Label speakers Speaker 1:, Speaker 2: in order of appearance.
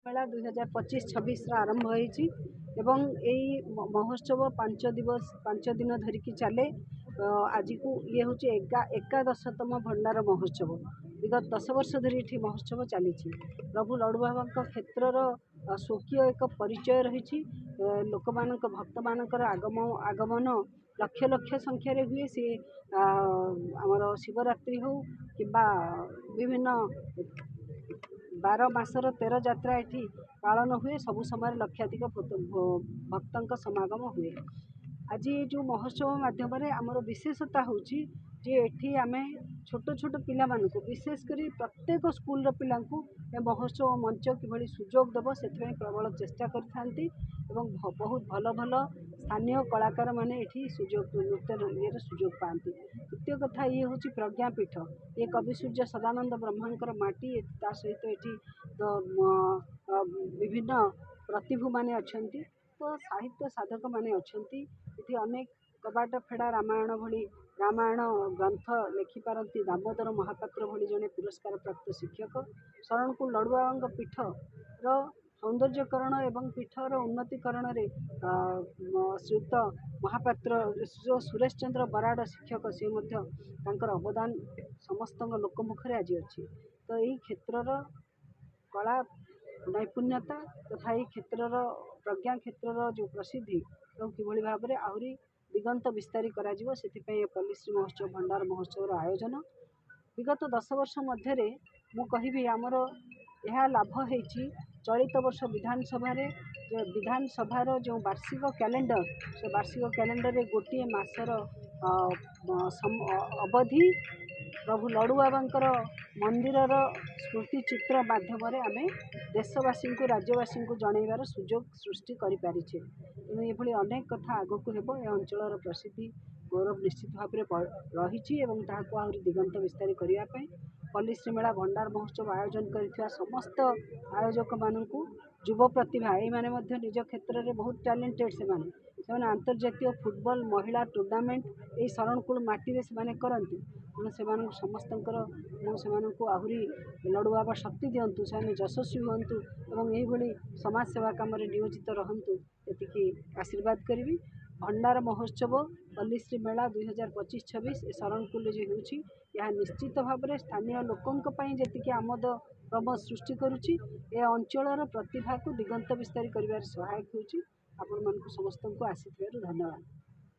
Speaker 1: मेला 2025-26 आरंभ होती महोत्सव 5 दिन धरिकी चले। आज को ये हूँ एकादशतम भंडार महोत्सव। विगत 10 वर्ष धरी ये महोत्सव चली। प्रभु लडुबाबा क्षेत्र स्वकीय एक परिचय रही। लोक मान भक्त मान आगमन लक्ष लक्ष संख्यार हुए। सी आमर शिवरात्रि हो कि विभिन्न 12 मासर 13 यात्रा ये पालन हुए। सबु समय लक्षाधिक भक्तों समागम हुए। आज जो महोत्सव माध्यम आमर विशेषता हूँ जे एठी आमे छोट छोट पिला मानकु विशेषकर प्रत्येक स्कूल पिला महोत्सव मंच किभली सुजोग देव से प्रबल चेष्टा करथांती एवं बहुत भल भल स्थानीय कलाकार माने एठी सुजोग नृत्य सुजोग पाती। द्वितीय कथा ये हूँ प्रज्ञापीठ। ये कवि सूर्य सदानंद ब्रह्मांकर माटी ता सहित एठी तो विभिन्न प्रतिभु माने अछंती। तो साहित्य साधक माने अछंती। एठी अनेक कबाट फेड़ा रामायण भली रामायण ग्रंथ लिखिपारती दामोदर महापात्र भली जड़े पुरस्कार प्राप्त शिक्षक। शरणकुल लडुबाबा पीठ सौंदर्यकरण एवं पीठर उन्नतिकरण श्रीयुक्त महापात्र जो सुरेश चंद्र बराड़ शिक्षक से अवदान समस्त लोकमुखरे आज अच्छी। तो यही क्षेत्रर कला नैपुण्यता तथा ये क्षेत्र प्रज्ञा क्षेत्र जो प्रसिद्धि कि भाव में आहरी दिगंत विस्तारी पल्लीश्री महोत्सव भंडार महोत्सव आयोजन विगत 10 वर्ष मध्य मु कहि आमर यह लाभ है। चलित वर्ष विधानसभार जो वार्षिक कैलेंडर से वार्षिक कैलेंडर गोटे मासर अवधि प्रभु लडुबाबा मंदिर स्मृति चित्र माध्यम आम देशवासी को राज्यवासी को जनइबार सुजोग सृष्टि करें। ये अनेक कथा आग को हेब। ए अंचल प्रसिद्धि गौरव निश्चित भाव में रही आहरी दिगंत विस्तारी करने पल्लीश्री मेला भंडार महोत्सव आयोजन कर समस्त आयोजक मानू युव प्रतिभा ये निज क्षेत्र में बहुत टैलेंटेड से अंतर्जातीय फुटबॉल महिला टूर्नामेंट ये शरणकुल माटी से करती। तेणु से आहरी लडुबाबा शक्ति दिंतु से यशस्वी हूँ और समाज सेवा कम नियोजित रहतु ये आशीर्वाद करी। भंडार महोत्सव पल्लीश्री मेला 2025-26 शरणकुल जो हो निश्चित भाव में स्थानीय लोकों जी आमद प्रमोद सृष्टि करुच्ची। अंचल प्रतिभा को दिगंत विस्तारी कर सहायक होची। आपण मानकु समस्त को आसीथिबारु धन्यवाद।